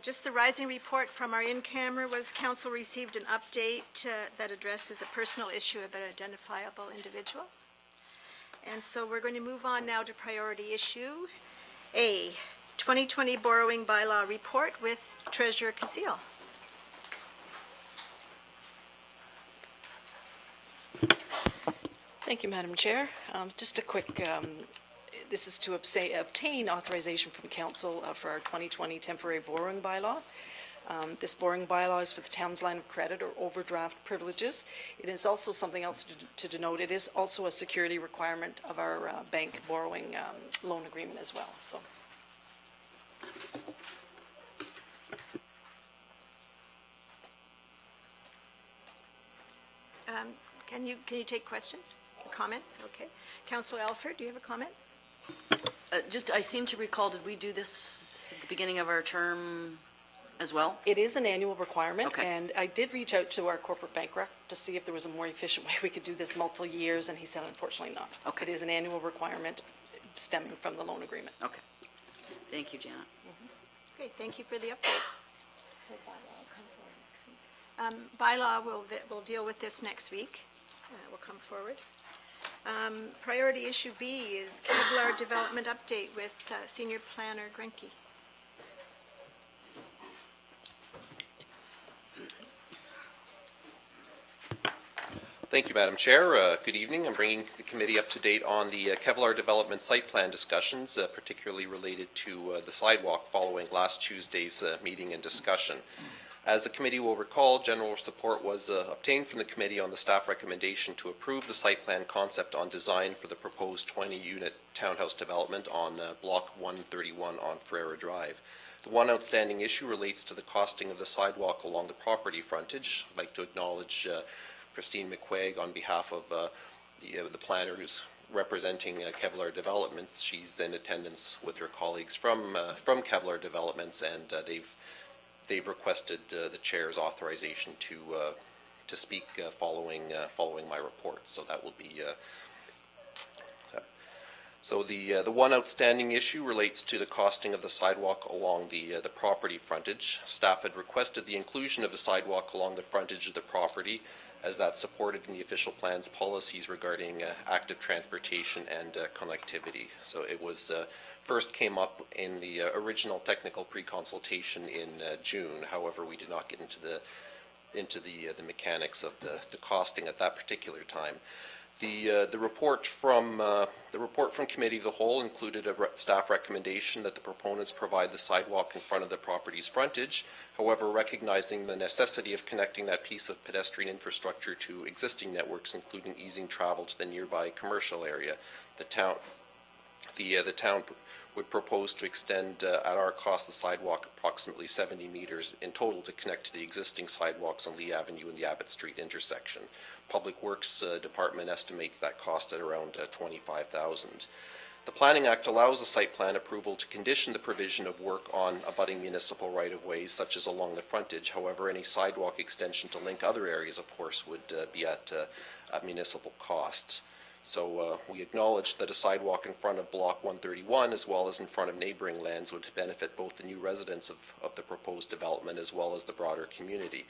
Just the rising report from our in-camera was council received an update that addresses a personal issue of an identifiable individual. And so we're going to move on now to priority issue A, 2020 borrowing bylaw report with Treasurer Casil. Thank you, Madam Chair. Just a quick, this is to obtain authorization from Council for our 2020 temporary borrowing bylaw. This borrowing bylaw is for the town's line of credit or overdraft privileges. It is also something else to denote. It is also a security requirement of our bank borrowing loan agreement as well. So. Can you take questions, comments? Okay. Councillor Alford, do you have a comment? I seem to recall, did we do this at the beginning of our term as well? It is an annual requirement, okay. And I did reach out to our corporate bank rep to see if there was a more efficient way we could do this multiple years, and he said unfortunately not. Okay. It is an annual requirement stemming from the loan agreement. Okay. Thank you, Janet. Okay, thank you for the update. So bylaw will come forward next week. Bylaw will deal with this next week. Will come forward. Priority issue B is Kevlar development update with Senior Planner Grenke. Thank you, Madam Chair. Good evening. I'm bringing the committee up to date on the Kevlar development site plan discussions, particularly related to the sidewalk following last Tuesday's meeting and discussion. As the committee will recall, general support was obtained from the committee on the staff recommendation to approve the site plan concept on design for the proposed 20-unit townhouse development on Block 131 on Ferreira Drive. The one outstanding issue relates to the costing of the sidewalk along the property frontage. I'd like to acknowledge Christine McQuaig on behalf of the planner who's representing Kevlar Developments. She's in attendance with her colleagues from Kevlar Developments, and they've requested the chair's authorization to speak following my report. So that will be. So the one outstanding issue relates to the costing of the sidewalk along the property frontage. Staff had requested the inclusion of a sidewalk along the frontage of the property, as that's supported in the official plan's policies regarding active transportation and connectivity. So it was first came up in the original technical pre-consultation in June. However, we did not get into the mechanics of the costing at that particular time. The report from committee of the whole included a staff recommendation that the proponents provide the sidewalk in front of the property's frontage. However, recognizing the necessity of connecting that piece of pedestrian infrastructure to existing networks, including easing travel to the nearby commercial area, the town would propose to extend at our cost the sidewalk approximately 70 meters in total to connect to the existing sidewalks on Lee Avenue and the Abbott Street intersection. Public Works Department estimates that cost at around $25,000. The Planning Act allows the site plan approval to condition the provision of work on abutting municipal right-of-ways, such as along the frontage. However, any sidewalk extension to link other areas, of course, would be at municipal cost. So we acknowledge that a sidewalk in front of Block 131, as well as in front of neighboring lands, would benefit both the new residents of the proposed development as well as the broader community.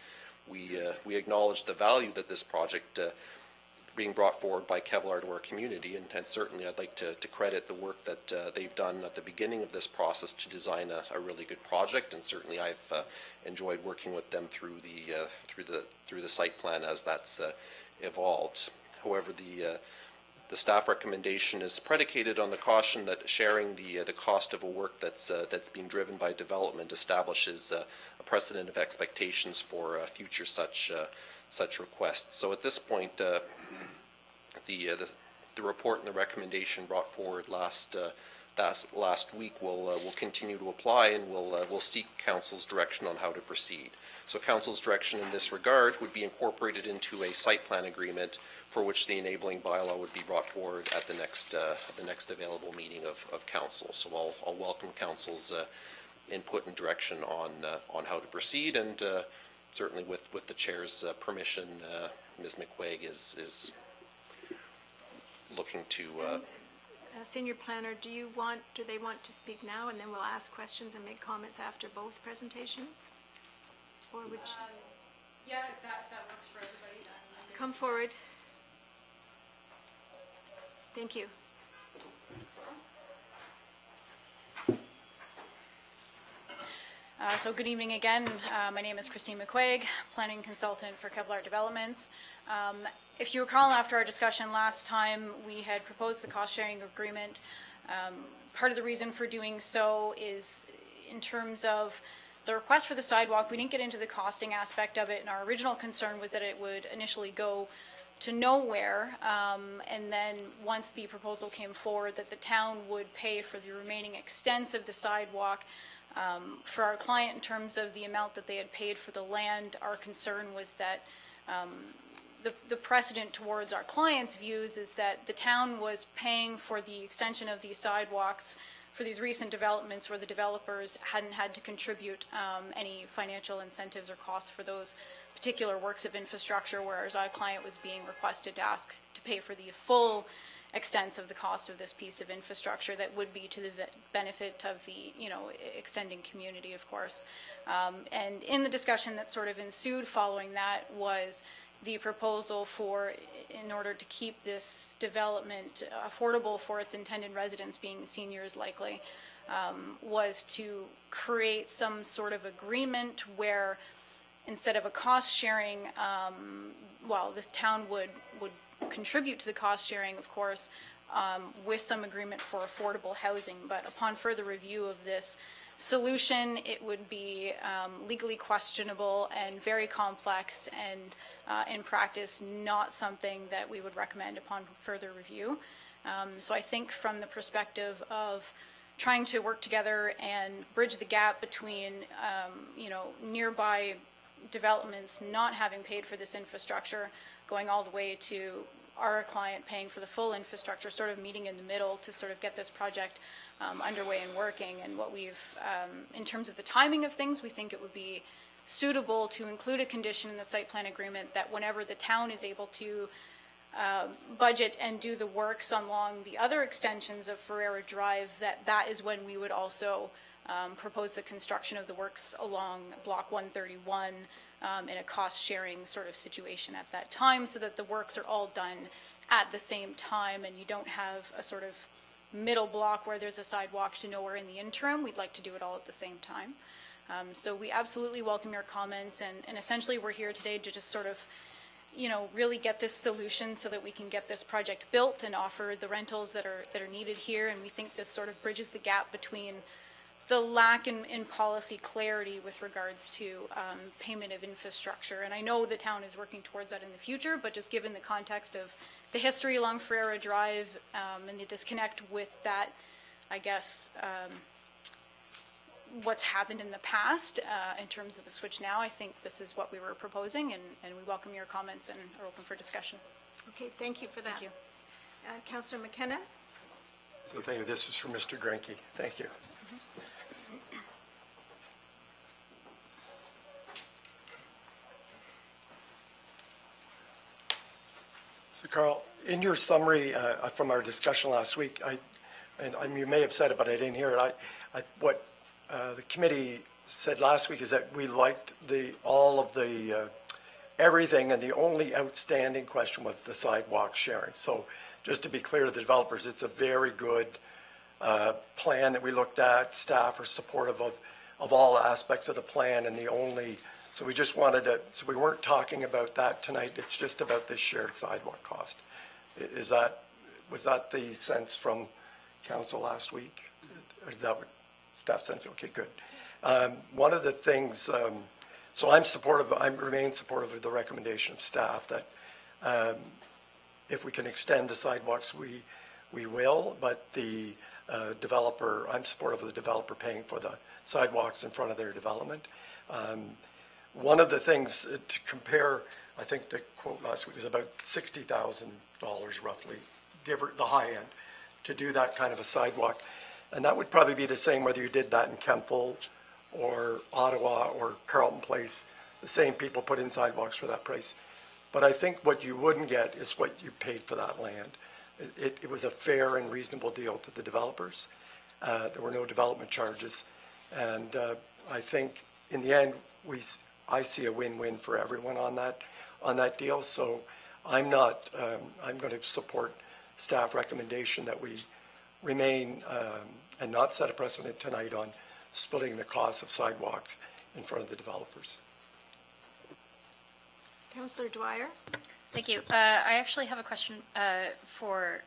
We acknowledge the value that this project being brought forward by Kevlar to our community, and certainly I'd like to credit the work that they've done at the beginning of this process to design a really good project, and certainly I've enjoyed working with them through the site plan as that's evolved. However, the staff recommendation is predicated on the caution that sharing the cost of a work that's being driven by development establishes a precedent of expectations for future such requests. So at this point, the report and the recommendation brought forward last week will continue to apply, and we'll seek Council's direction on how to proceed. So Council's direction in this regard would be incorporated into a site plan agreement for which the enabling bylaw would be brought forward at the next available meeting of Council. So I'll welcome Council's input and direction on how to proceed, and certainly with the Chair's permission, Ms. McQuaig is looking to Senior Planner, do they want to speak now, and then we'll ask questions and make comments after both presentations? Or would you? Yeah, if that works for everybody, then. Come forward. Thank you. So good evening again. My name is Christine McQuaig, planning consultant for Kevlar Developments. If you recall, after our discussion last time, we had proposed the cost-sharing agreement. Part of the reason for doing so is in terms of the request for the sidewalk. We didn't get into the costing aspect of it, and our original concern was that it would initially go to nowhere, and then once the proposal came forward, that the town would pay for the remaining extents of the sidewalk. For our client, in terms of the amount that they had paid for the land, our concern was that the precedent towards our client's views is that the town was paying for the extension of these sidewalks for these recent developments where the developers hadn't had to contribute any financial incentives or costs for those particular works of infrastructure, whereas our client was being requested to pay for the full extents of the cost of this piece of infrastructure that would be to the benefit of the, extending community, of course. And in the discussion that sort of ensued following that was the proposal for, in order to keep this development affordable for its intended residents, being seniors likely, was to create some sort of agreement where instead of a cost sharing, the town would contribute to the cost sharing, of course, with some agreement for affordable housing. But upon further review of this solution, it would be legally questionable and very complex, and in practice not something that we would recommend upon further review. So I think from the perspective of trying to work together and bridge the gap between nearby developments not having paid for this infrastructure, going all the way to our client paying for the full infrastructure, sort of meeting in the middle to sort of get this project underway and working. And what we've, in terms of the timing of things, we think it would be suitable to include a condition in the site plan agreement that whenever the town is able to budget and do the works along the other extensions of Ferreira Drive, that is when we would also propose the construction of the works along Block 131 in a cost-sharing sort of situation at that time, so that the works are all done at the same time and you don't have a sort of middle block where there's a sidewalk to nowhere in the interim. We'd like to do it all at the same time. So we absolutely welcome your comments, and essentially we're here today to just sort of really get this solution so that we can get this project built and offer the rentals that are needed here. And we think this sort of bridges the gap between the lack in policy clarity with regards to payment of infrastructure. And I know the town is working towards that in the future, but just given the context of the history along Ferreira Drive and the disconnect with that, I guess, what's happened in the past in terms of the switch now, I think this is what we were proposing, and we welcome your comments and are open for discussion. Okay, thank you for that. Thank you. Councillor McKenna? So thank you. This is for Mr. Grenke. Thank you. So Carl, in your summary from our discussion last week, you may have said it, but I didn't hear it. What the committee said last week is that we liked all of the everything, and the only outstanding question was the sidewalk sharing. So just to be clear to the developers, it's a very good plan that we looked at. Staff are supportive of all aspects of the plan, and so we just wanted to, so we weren't talking about that tonight. It's just about this shared sidewalk cost. Was that the sense from council last week? Or is that what staff sense? Okay, good. One of the things, so I remain supportive of the recommendation of staff that if we can extend the sidewalks, we will, but the developer, I'm supportive of the developer paying for the sidewalks in front of their development. One of the things to compare, I think the quote last week was about $60,000 roughly, give the high end, to do that kind of a sidewalk. And that would probably be the same whether you did that in Kemptville or Ottawa or Carleton Place. The same people put in sidewalks for that price. But I think what you wouldn't get is what you paid for that land. it was a fair and reasonable deal to the developers. There were no development charges. And I think in the end, I see a win-win for everyone on that deal. So I'm going to support staff recommendation that we remain and not set a precedent tonight on splitting the cost of sidewalks in front of the developers. Councillor Dwyer? Thank you. I actually have a question for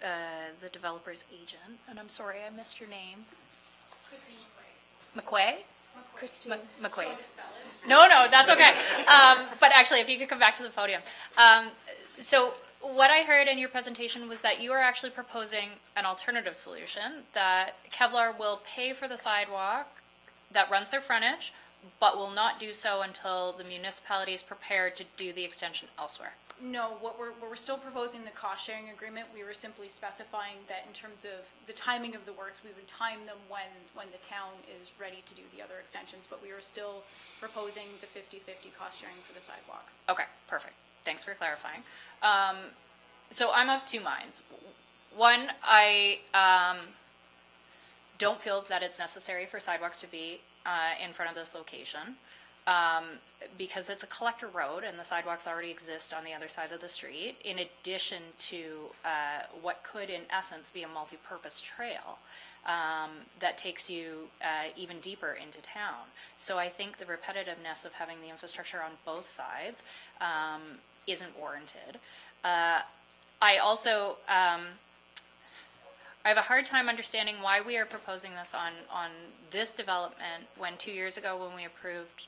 the developer's agent, and I'm sorry, I missed your name. Christine McQuay? Christine? McQuaid. No, that's okay. But actually, if you could come back to the podium. So what I heard in your presentation was that you are actually proposing an alternative solution, that Kevlar will pay for the sidewalk that runs their frontage, but will not do so until the municipality is prepared to do the extension elsewhere. No, what we're still proposing the cost-sharing agreement. We were simply specifying that in terms of the timing of the works, we would time them when the town is ready to do the other extensions, but we are still proposing the 50/50 cost-sharing for the sidewalks. Okay, perfect. Thanks for clarifying. So I'm of two minds. One, I don't feel that it's necessary for sidewalks to be in front of this location, because it's a collector road and the sidewalks already exist on the other side of the street, in addition to what could in essence be a multi-purpose trail that takes you even deeper into town. So I think the repetitiveness of having the infrastructure on both sides isn't warranted. I also I have a hard time understanding why we are proposing this on this development when 2 years ago when we approved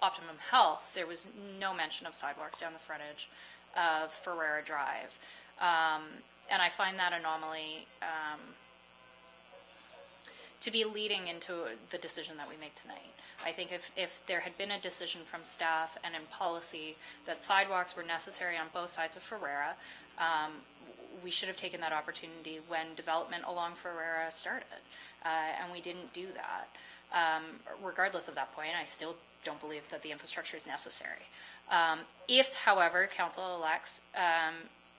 Optimum Health, there was no mention of sidewalks down the frontage of Ferrera Drive. And I find that anomaly to be leading into the decision that we make tonight. I think if there had been a decision from staff and in policy that sidewalks were necessary on both sides of Ferrera, we should have taken that opportunity when development along Ferrera started, and we didn't do that. Regardless of that point, I still don't believe that the infrastructure is necessary. If, however, council elects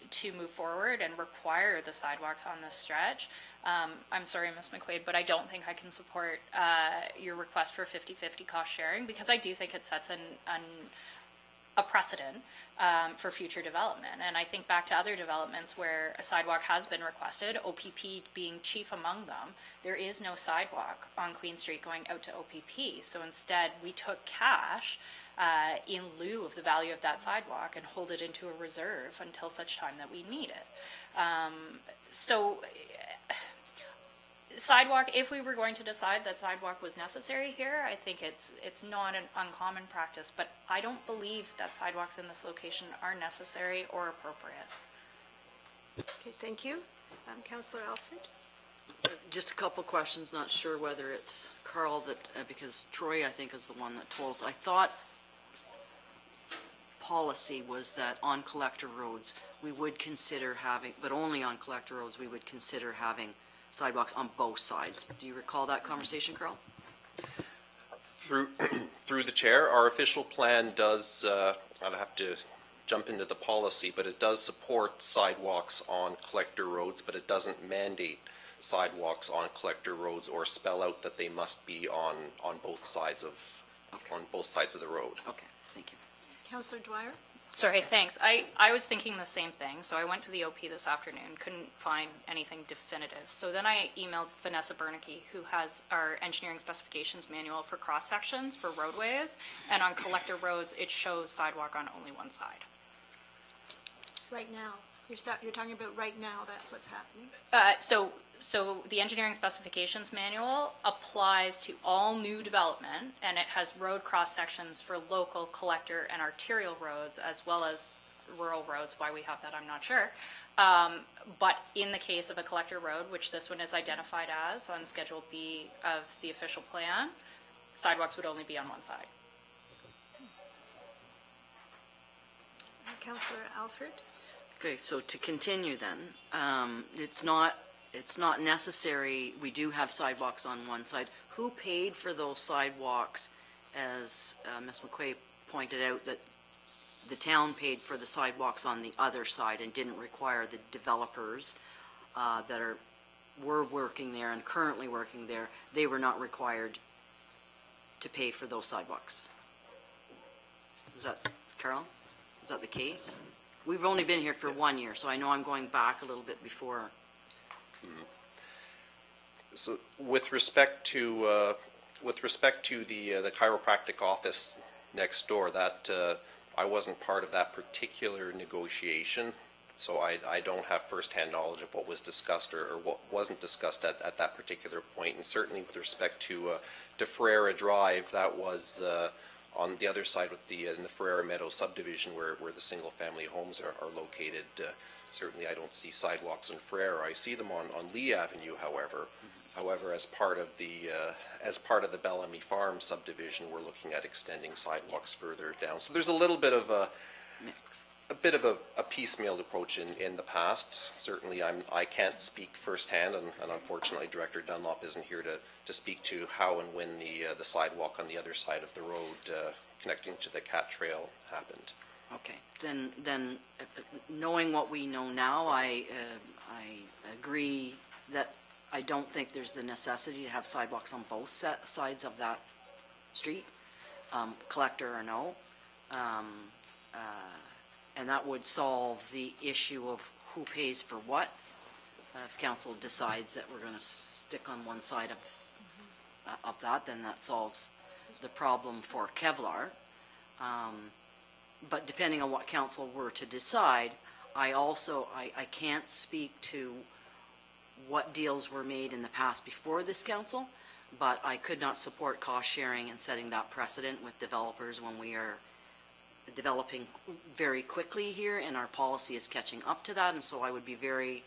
to move forward and require the sidewalks on this stretch, I'm sorry, Ms. McQuaid, but I don't think I can support your request for 50/50 cost sharing, because I do think it sets a precedent for future development. And I think back to other developments where a sidewalk has been requested, OPP being chief among them. There is no sidewalk on Queen Street going out to OPP. So instead, we took cash in lieu of the value of that sidewalk and hold it into a reserve until such time that we need it. So sidewalk, if we were going to decide that sidewalk was necessary here, I think it's not an uncommon practice, but I don't believe that sidewalks in this location are necessary or appropriate. Okay, thank you. Councillor Alfred? Just a couple questions, not sure whether it's Carl that, because Troy, I think, is the one that told us. I thought policy was that on collector roads, we would consider having, but only on collector roads, we would consider having sidewalks on both sides. Do you recall that conversation, Carl? Through the chair, our official plan does, I'd have to jump into the policy, but it does support sidewalks on collector roads, but it doesn't mandate sidewalks on collector roads or spell out that they must be on both sides of the road. Okay, thank you. Councillor Dwyer? Sorry, thanks. I was thinking the same thing, so I went to the OP this afternoon, couldn't find anything definitive. So then I emailed Vanessa Bernicke, who has our engineering specifications manual for cross-sections for roadways, and on collector roads, it shows sidewalk on only one side. Right now. You're talking about right now, that's what's happening. So the engineering specifications manual applies to all new development, and it has road cross-sections for local, collector, and arterial roads, as well as rural roads. Why we have that, I'm not sure. But in the case of a collector road, which this one is identified as on Schedule B of the official plan, sidewalks would only be on one side. Councillor Alfred? Okay, so to continue then, it's not necessary, we do have sidewalks on one side. Who paid for those sidewalks, as Ms. McQuay pointed out, that the town paid for the sidewalks on the other side and didn't require the developers that were working there and currently working there, they were not required to pay for those sidewalks. Is that, Carol? Is that the case? We've only been here for 1 year, so I know I'm going back a little bit before. So with respect to the chiropractic office next door, that I wasn't part of that particular negotiation, so I don't have firsthand knowledge of what was discussed or what wasn't discussed at that particular point. And certainly with respect to Ferreira Drive, that was on the other side with in the Ferreira Meadows subdivision where the single-family homes are located. Certainly I don't see sidewalks in Ferreira. I see them on Lee Avenue, however. However, as part of the Bellamy Farm subdivision, we're looking at extending sidewalks further down. So there's a little bit of a piecemeal approach in the past. Certainly, I can't speak firsthand, and unfortunately, Director Dunlop isn't here to speak to how and when the sidewalk on the other side of the road connecting to the Cat Trail happened. Okay, then knowing what we know now, I agree that I don't think there's the necessity to have sidewalks on both sides of that street, collector or no. And that would solve the issue of who pays for what. If council decides that we're going to stick on one side of that, then that solves the problem for Kevlar. But depending on what council were to decide, I can't speak to what deals were made in the past before this council, but I could not support cost sharing and setting that precedent with developers when we are developing very quickly here and our policy is catching up to that. And so I would be very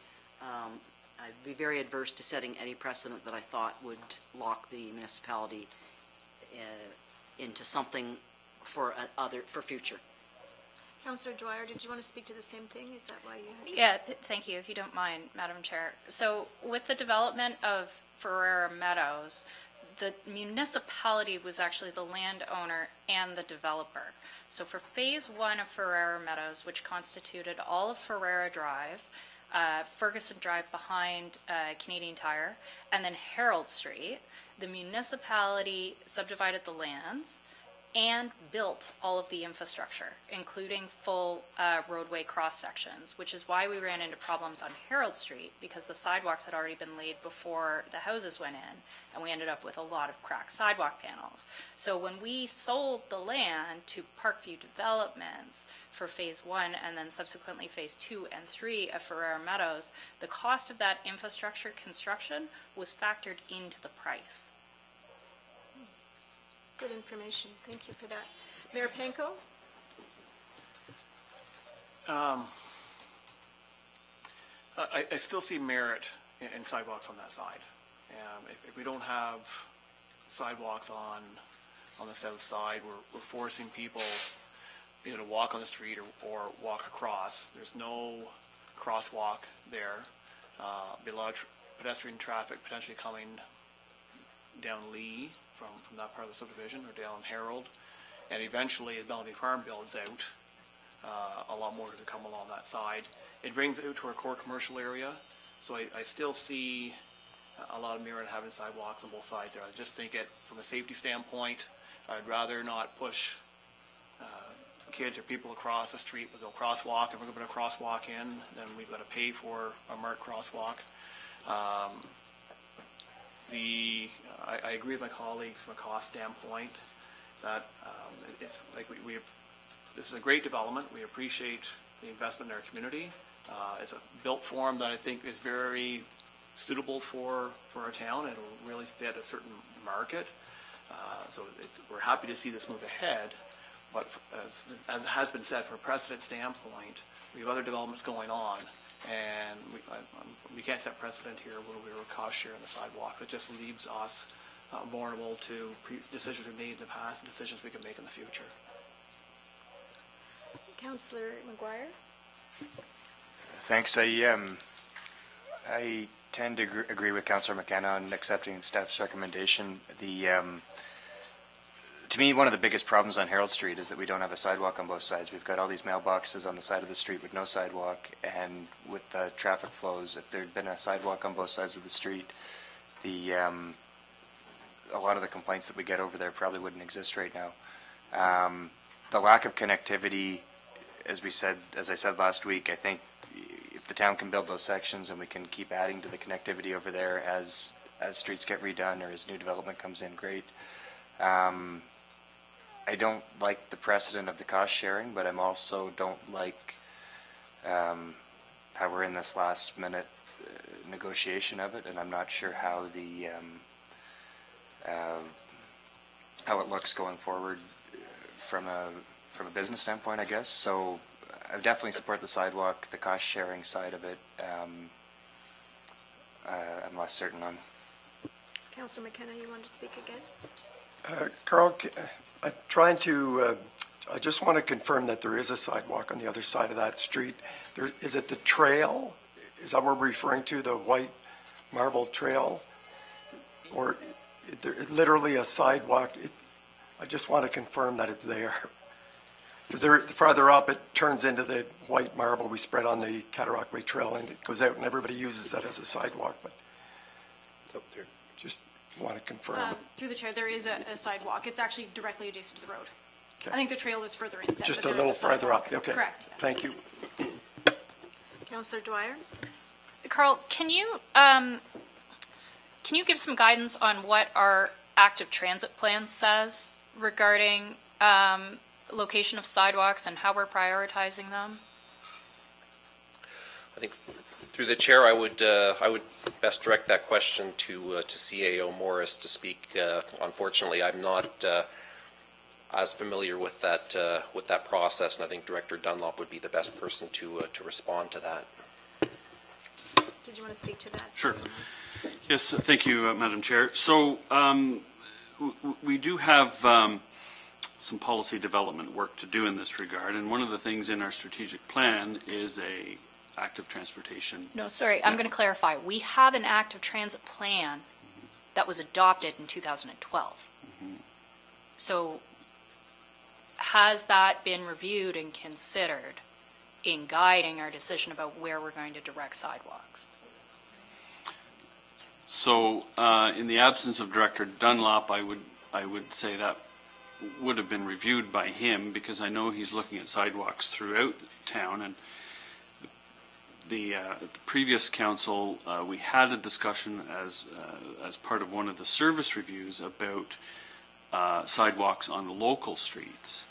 adverse to setting any precedent that I thought would lock the municipality into something for future. Councillor Dwyer, did you want to speak to the same thing? Is that why you had? Yeah, thank you, if you don't mind, Madam Chair. So with the development of Ferreira Meadows, the municipality was actually the landowner and the developer. So for Phase 1 of Ferreira Meadows, which constituted all of Ferreira Drive, Ferguson Drive behind Canadian Tire, and then Harold Street, the municipality subdivided the lands and built all of the infrastructure, including full roadway cross-sections, which is why we ran into problems on Harold Street, because the sidewalks had already been laid before the houses went in, and we ended up with a lot of cracked sidewalk panels. So when we sold the land to Parkview Developments for Phase 1 and then subsequently Phase 2 and 3 of Ferreira Meadows, the cost of that infrastructure construction was factored into the price. Good information. Thank you for that. Mayor Panko? I still see merit in sidewalks on that side. If we don't have sidewalks on the south side, we're forcing people either to walk on the street or walk across. There's no crosswalk there. Be a lot of pedestrian traffic potentially coming down Lee from that part of the subdivision or down Harold. And eventually, as Bellamy Farm builds out, a lot more to come along that side. It brings it out to our core commercial area, so I still see a lot of merit in having sidewalks on both sides there. I just think from a safety standpoint, I'd rather not push kids or people across the street with a crosswalk. If we're going to put a crosswalk in, then we've got to pay for a marked crosswalk. I agree with my colleagues from a cost standpoint that it's like this is a great development. We appreciate the investment in our community. It's a built form that I think is very suitable for our town. It'll really fit a certain market. So we're happy to see this move ahead. But as it has been said, from a precedent standpoint, we have other developments going on. And we can't set precedent here where we were cost sharing the sidewalk. It just leaves us vulnerable to decisions we made in the past and decisions we can make in the future. Councillor McGuire? Thanks. I tend to agree with Councillor McKenna on accepting staff's recommendation. The To me, one of the biggest problems on Harold Street is that we don't have a sidewalk on both sides. We've got all these mailboxes on the side of the street with no sidewalk, and with the traffic flows, if there'd been a sidewalk on both sides of the street, a lot of the complaints that we get over there probably wouldn't exist right now. The lack of connectivity, as I said last week, I think if the town can build those sections and we can keep adding to the connectivity over there as streets get redone or as new development comes in, great. I don't like the precedent of the cost sharing, but I'm also don't like how we're in this last minute negotiation of it, and I'm not sure how how it looks going forward from a business standpoint, I guess. So I definitely support the sidewalk, the cost sharing side of it. I'm less certain on. Councillor McKenna, you want to speak again? Carl, I'm I just want to confirm that there is a sidewalk on the other side of that street. Is it the trail? Is that what we're referring to, the white marble trail? Or literally a sidewalk? I just want to confirm that it's there. Because farther up, it turns into the white marble we spread on the Cataract Way Trail, and it goes out and everybody uses that as a sidewalk, but just want to confirm. Through the chair, there is a sidewalk. It's actually directly adjacent to the road. Okay. I think the trail is further inset. Just but a there is little further up, sidewalk. okay. Correct, yes. Thank you. Councillor Dwyer? Carl, can you give some guidance on what our active transit plan says regarding location of sidewalks and how we're prioritizing them? I think through the chair, I would best direct that question to CAO Morris to speak. Unfortunately, I'm not as familiar with that process, and I think Director Dunlop would be the best person to respond to that. Did you want to speak to that? Sure. Yes, thank you, Madam Chair. So we do have some policy development work to do in this regard, and one of the things in our strategic plan is a active transportation. No, sorry, I'm going to clarify. We have an active transit plan that was adopted in 2012. So has that been reviewed and considered in guiding our decision about where we're going to direct sidewalks? So in the absence of Director Dunlop, I would say that would have been reviewed by him, because I know he's looking at sidewalks throughout town. And the previous council, we had a discussion as part of one of the service reviews about sidewalks on local streets.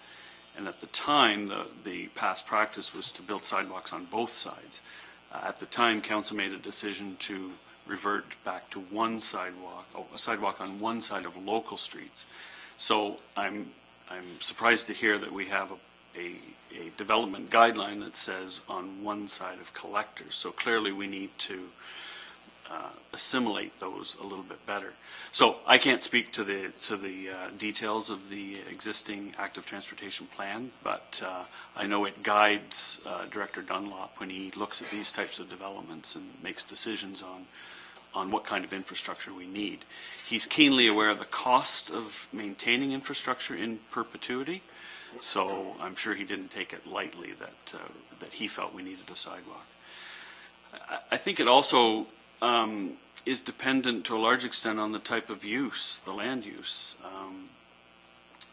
And at the time, the past practice was to build sidewalks on both sides. At the time, council made a decision to revert back to one sidewalk, a sidewalk on one side of local streets. So I'm surprised to hear that we have a development guideline that says on one side of collectors. So clearly we need to assimilate those a little bit better. So I can't speak to the details of the existing active transportation plan, but I know it guides Director Dunlop when he looks at these types of developments and makes decisions on what kind of infrastructure we need. He's keenly aware of the cost of maintaining infrastructure in perpetuity, so I'm sure he didn't take it lightly that he felt we needed a sidewalk. I think it also is dependent to a large extent on the type of use, the land use.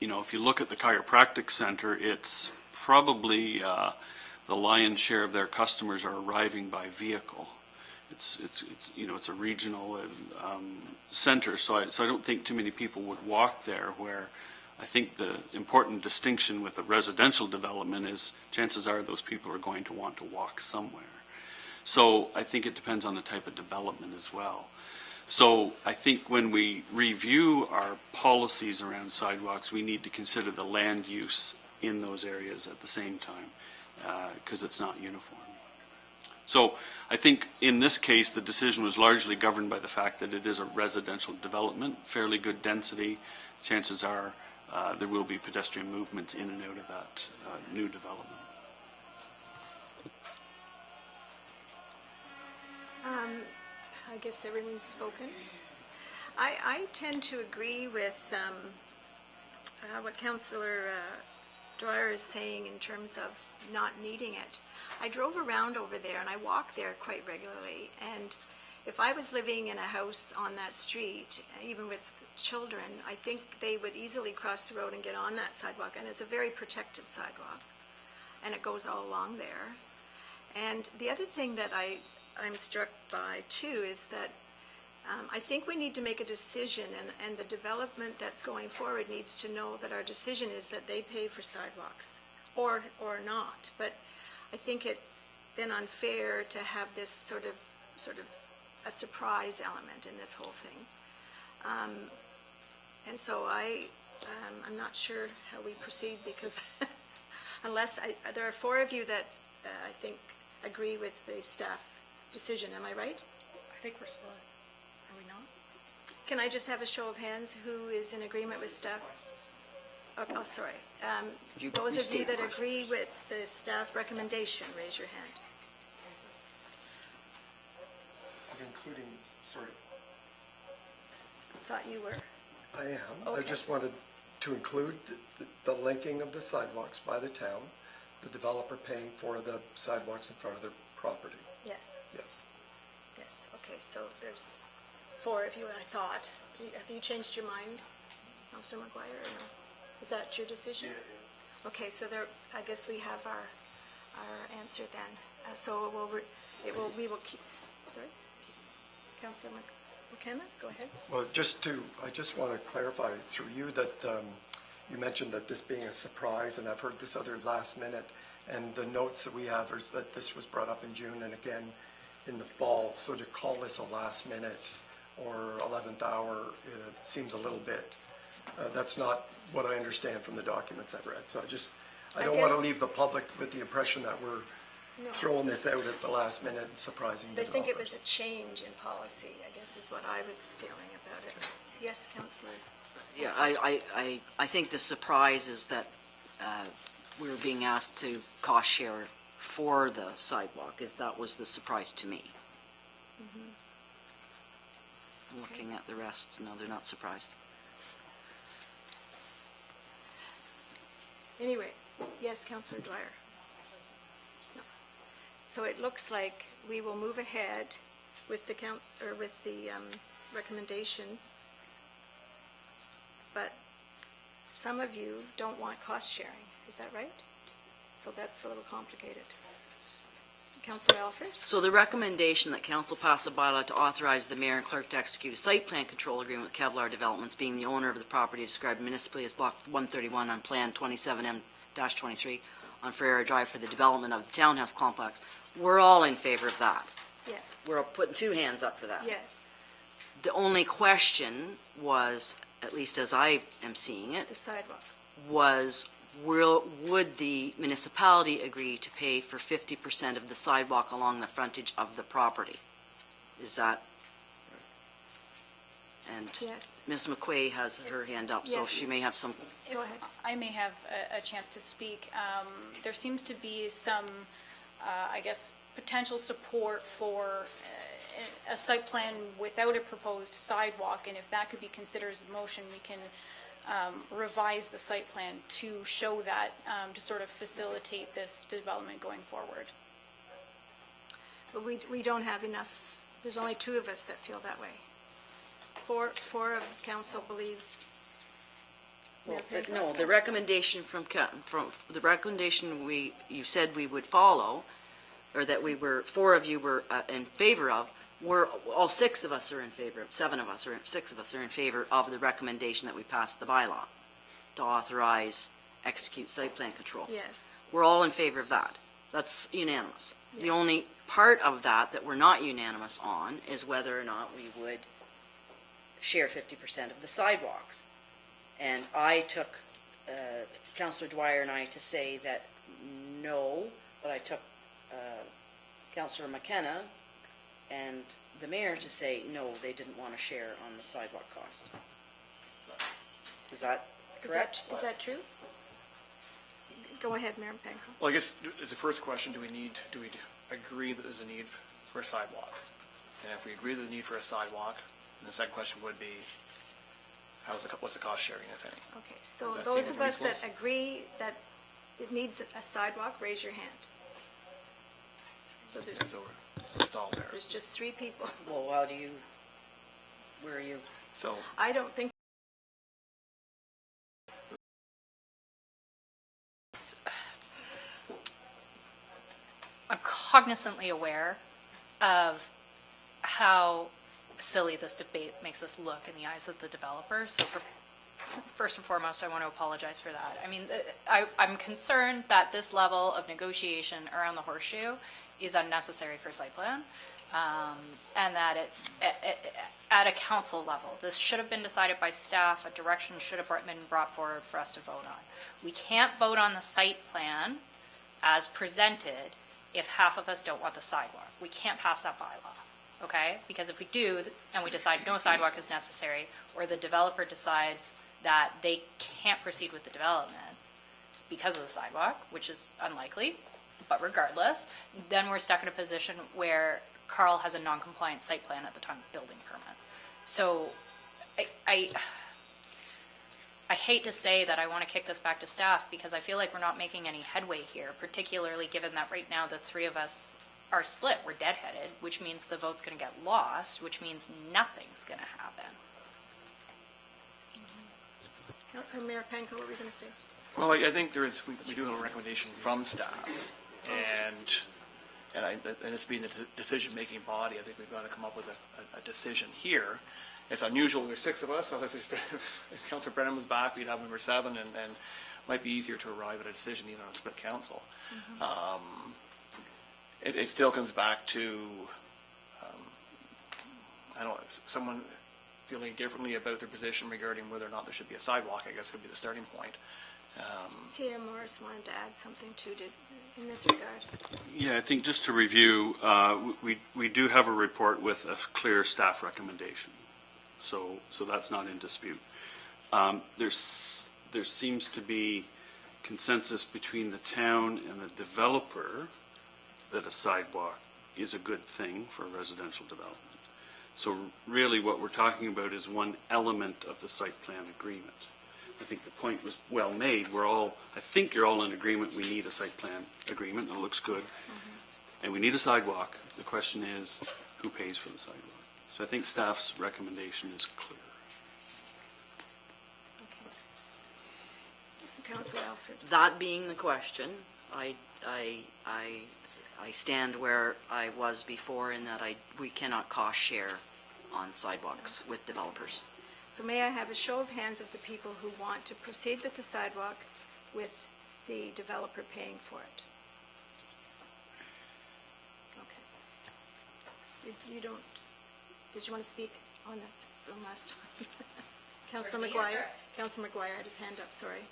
If you look at the chiropractic center, it's probably the lion's share of their customers are arriving by vehicle. It's a regional center, so I don't think too many people would walk there, where I think the important distinction with a residential development is chances are those people are going to want to walk somewhere. So I think it depends on the type of development as well. So I think when we review our policies around sidewalks, we need to consider the land use in those areas at the same time, because it's not uniform. So I think in this case, the decision was largely governed by the fact that it is a residential development, fairly good density. Chances are there will be pedestrian movements in and out of that new development. I guess everyone's spoken. I tend to agree with what Councillor Dwyer is saying in terms of not needing it. I drove around over there and I walk there quite regularly, and if I was living in a house on that street, even with children, I think they would easily cross the road and get on that sidewalk, and it's a very protected sidewalk, and it goes all along there. And the other thing that I'm struck by too is that I think we need to make a decision, and the development that's going forward needs to know that our decision is that they pay for sidewalks, or not. But I think it's been unfair to have this sort of a surprise element in this whole thing. And so I'm not sure how we proceed, because unless, there are 4 of you that I think agree with the staff decision, am I right? I think we're split. Are we not? Can I just have a show of hands who is in agreement with staff? Oh, sorry. You Those of you restate the that question. agree with the staff recommendation, raise your hand. Including, sorry, Thought you were. I am. I Okay. just wanted to include the linking of the sidewalks by the town, the developer paying for the sidewalks in front of their property. Yes, Yes. yes. Okay, so there's 4 of you, I thought. Have you changed your mind, Councillor McGuire, or no? Is that your decision? Yeah. Okay, so there, I guess we have our answer then. So we will keep, sorry? Councillor McKenna, go ahead. Well, I just want to clarify through you that you mentioned that this being a surprise, and I've heard this other last minute, and the notes that we have is that this was brought up in June and again in the fall, so to call this a last minute or 11th hour seems a little bit, that's not what I understand from the documents I've read. So I don't want to guess- leave the public with the impression that we're No. throwing this out at the last minute and surprising I think it developers. was a change in policy, I guess is what I was feeling about it. Yes, Councillor? Yeah, I think the surprise is that we were being asked to cost share for the sidewalk, that was the surprise to me. Looking at the rest, no, they're not surprised. Anyway, yes, Councillor Dwyer. No. So it looks like we will move ahead with the recommendation, but some of you don't want cost sharing, is that right? So that's a little complicated. Councillor Alford? So the recommendation that council pass a bylaw to authorize the mayor and clerk to execute a site plan control agreement with Kevlar Developments, being the owner of the property described municipally as Block 131 on Plan 27M-23 on Ferreira Drive for the development of the townhouse complex. We're all in favor of that. Yes, We're putting 2 hands up for that. yes, The only question was, at least as I am seeing it, the sidewalk. was would the municipality agree to pay for 50% of the sidewalk along the frontage of the property? Is that? And Yes. Ms. McQuay has her hand up, so Yes. she may have some. If I may have a chance to speak, there seems to be some, I guess, potential support for a site plan without a proposed sidewalk, and if that could be considered as a motion, we can revise the site plan to show that, to sort of facilitate this development going forward. But we don't have enough, there's only 2 of us that feel that way. Four of council believes. No, the recommendation from the recommendation you said we would follow, or that 4 of you were in favor of, all 6 of us are in favor, 7 of us, or 6 of us are in favor of the recommendation that we pass the bylaw to authorize, execute site plan control. Yes, We're all in favor of that. That's unanimous. The Yes. only part of that we're not unanimous on is whether or not we would share 50% of the sidewalks. And I took Councillor Dwyer and I to say that no, but I took Councillor McKenna and the mayor to say no, they didn't want to share on the sidewalk cost. Is that correct? Is that true? Go ahead, Mayor Panko. Well, I guess as a first question, do we agree that there's a need for a sidewalk? And if we agree there's a need for a sidewalk, then the second question would be, what's the cost sharing, if any? Okay, so Does that those seem of like us a that reasonable- agree that it needs a sidewalk, raise your hand. So So we're stalled there. there's just 3 people. Well, where are you? So, I don't think, I'm cognizantly aware of how silly this debate makes us look in the eyes of the developer. So first and foremost, I want to apologize for that. I mean, I'm concerned that this level of negotiation around the horseshoe is unnecessary for site plan, and that it's at a council level. This should have been decided by staff. A direction should have been brought forward for us to vote on. We can't vote on the site plan as presented if half of us don't want the sidewalk. We can't pass that bylaw, okay? Because if we do, and we decide no sidewalk is necessary, or the developer decides that they can't proceed with the development because of the sidewalk, which is unlikely, but regardless, then we're stuck in a position where Carl has a non-compliant site plan at the time of building permit. So I hate to say that I want to kick this back to staff because I feel like we're not making any headway here, particularly given that right now the 3 of us are split. We're deadheaded, which means the vote's going to get lost, which means nothing's going to happen. Mayor Panko, what were you going to say? well, I think we do have a recommendation from staff, and this being the decision-making body, I think we've got to come up with a decision here. It's unusual, there's 6 of us, so if Councillor Brennan was back, we'd have number 7, and it might be easier to arrive at a decision even on a split council. It still comes back to, I don't know, someone feeling differently about their position regarding whether or not there should be a sidewalk, I guess could be the starting point. C.M. Morris wanted to add something too, in this regard. Yeah, I think just to review, we do have a report with a clear staff recommendation. So that's not in dispute. There seems to be consensus between the town and the developer that a sidewalk is a good thing for residential development. So really what we're talking about is one element of the site plan agreement. I think the point was well made. I think you're all in agreement we need a site plan agreement, and it looks good. And we need a sidewalk. The question is, who pays for the sidewalk? So I think staff's recommendation is clear. Okay. Councillor Alford. That being the question, I stand where I was before in that we cannot cost share on sidewalks with developers. So may I have a show of hands of the people who want to proceed with the sidewalk with the developer paying for it? Okay. You don't, did you want to speak on this from last time? Councillor McGuire? Councillor McGuire had his hand up, sorry.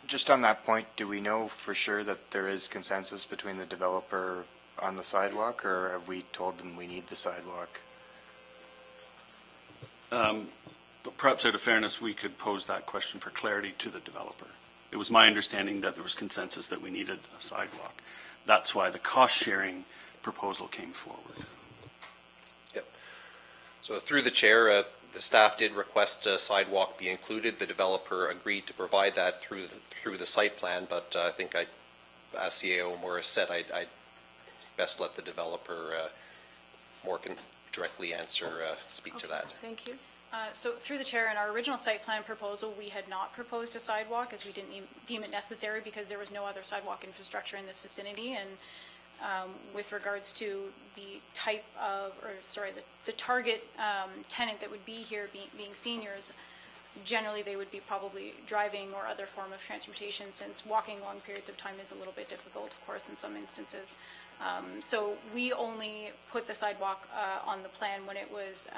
Just on that point, do we know for sure that there is consensus between the developer on the sidewalk, or have we told them we need the sidewalk? But perhaps out of fairness, we could pose that question for clarity to the developer. It was my understanding that there was consensus that we needed a sidewalk. That's why the cost-sharing proposal came forward. Yep. So through the chair, the staff did request a sidewalk be included. The developer agreed to provide that through the site plan, but I think as CAO Morris said, I'd best let the developer more directly speak to that. Thank you. So through the chair, in our original site plan proposal, we had not proposed a sidewalk as we didn't deem it necessary because there was no other sidewalk infrastructure in this vicinity. And with regards to the type of, the target tenant that would be here being seniors, generally they would be probably driving or other form of transportation, since walking long periods of time is a little bit difficult, of course, in some instances. So we only put the sidewalk on the plan when it was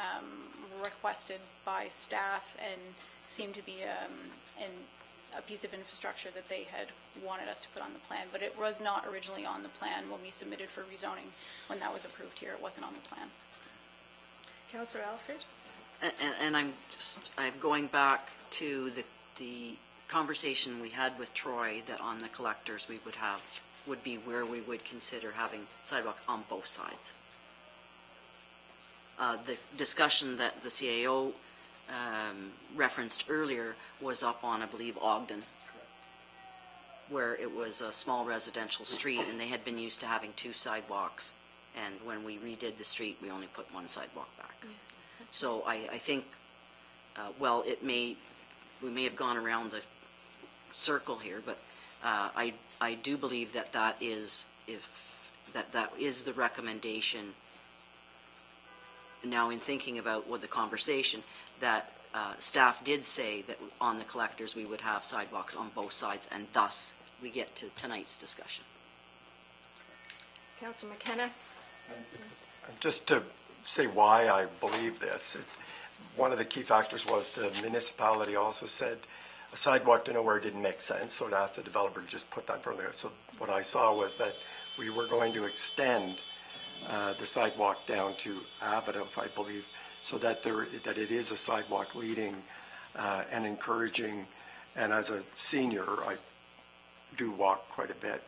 requested by staff and seemed to be a piece of infrastructure that they had wanted us to put on the plan. But it was not originally on the plan when we submitted for rezoning. When that was approved here, it wasn't on the plan. Councillor Alford? And I'm going back to the conversation we had with Troy, that on the collectors we would be where we would consider having sidewalk on both sides. The discussion that the CAO referenced earlier was up on, I believe, Ogden, where it was a small residential street, and they had been used to having 2 sidewalks. And when we redid the street, we only put 1 sidewalk back. So I think, well, we may have gone around the circle here, but I do believe that that is the recommendation. Now, in thinking about what the conversation, that staff did say that on the collectors, we would have sidewalks on both sides, and thus we get to tonight's discussion. Councillor McKenna? Just to say why I believe this, one of the key factors was the municipality also said a sidewalk to nowhere didn't make sense, so it asked the developer to just put that from there. So what I saw was that we were going to extend the sidewalk down to Abbott, I believe, so that that it is a sidewalk leading and encouraging. And as a senior, I do walk quite a bit,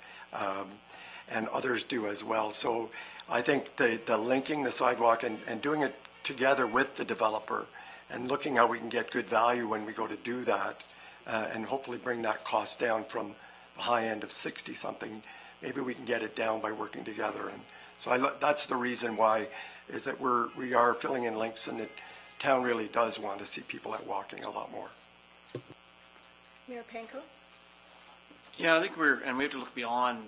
and others do as well. So I think the linking the sidewalk and doing it together with the developer and looking how we can get good value when we go to do that, and hopefully bring that cost down from the high end of 60-something. Maybe we can get it down by working together. And so that's the reason why, is that we are filling in links, and the town really does want to see people out walking a lot more. Mayor Panko? Yeah, I think we have to look beyond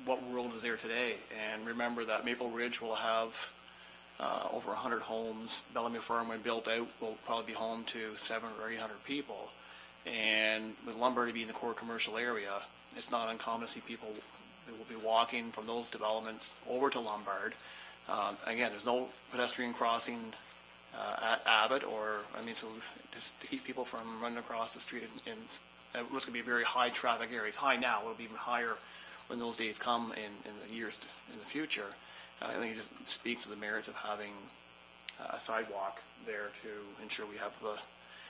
what world is there today, and remember that Maple Ridge will have over 100 homes. Bellamy Farm, when built out, will probably be home to 700 or 800 people. And with Lombard being the core commercial area, it's not uncommon to see people who will be walking from those developments over to Lombard. Again, there's no pedestrian crossing at Abbott, so just to keep people from running across the street in what's going to be a very high traffic area. It's high now, it'll be even higher when those days come in the years in the future. I think it just speaks to the merits of having a sidewalk there to ensure we have the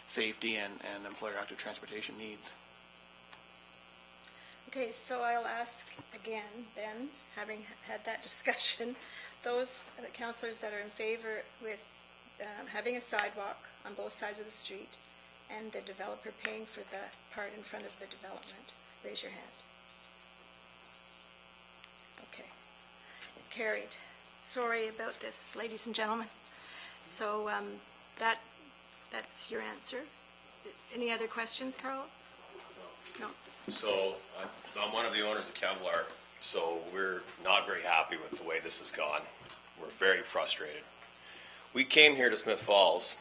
safety and employer active transportation needs. Okay, so I'll ask again then, having had that discussion, those councillors that are in favor with having a sidewalk on both sides of the street and the developer paying for the part in front of the development, raise your hand. Okay, carried. Sorry about this, ladies and gentlemen. So that's your answer. Any other questions, Carl? No. So I'm one of the owners of Kevlar, so we're not very happy with the way this has gone. We're very frustrated. We came here to Smith Falls,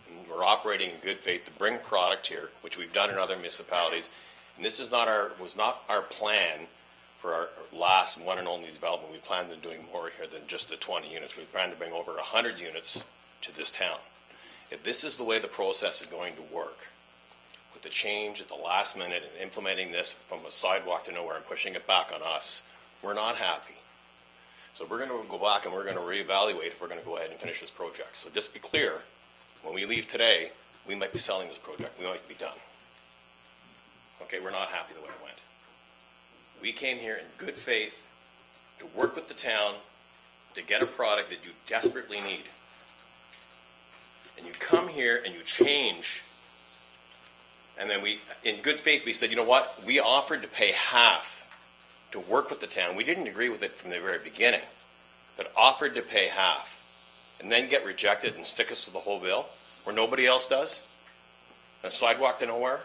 and we're operating in good faith to bring product here, which we've done in other municipalities. And this is was not our plan for our last one and only development. We planned on doing more here than just the 20 units. We plan to bring over 100 units to this town. If this is the way the process is going to work, with the change at the last minute and implementing this from a sidewalk to nowhere and pushing it back on us, we're not happy. So we're going to go back and we're going to reevaluate if we're going to go ahead and finish this project. So just to be clear, when we leave today, we might be selling this project. We might be done. Okay, we're not happy the way it went. We came here in good faith to work with the town to get a product that you desperately need. And you come here and you change. And then in good faith, we said, you know what? We offered to pay half to work with the town. We didn't agree with it from the very beginning, but offered to pay half and then get rejected and stick us to the whole bill where nobody else does? A sidewalk to nowhere?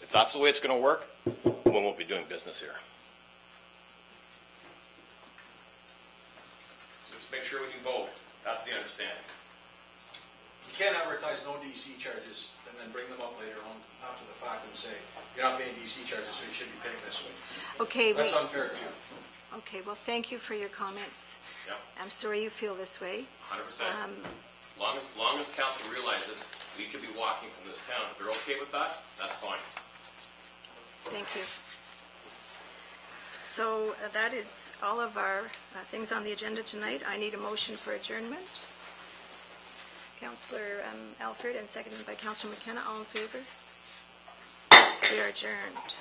If that's the way it's going to work, we won't be doing business here. So just make sure we can vote. That's the understanding. You can't advertise no DC charges and then bring them up later on after the fact and say, you're not paying DC charges, so you should be paying this way. Okay. That's unfair to you. Okay, well, thank you for your comments. Yep. I'm sorry you feel this way. 100%. Long as council realizes we could be walking from this town, if they're okay with that, that's fine. Thank you. So that is all of our things on the agenda tonight. I need a motion for adjournment. Councillor Alford and seconded by Councillor McKenna. All in favor? We are adjourned.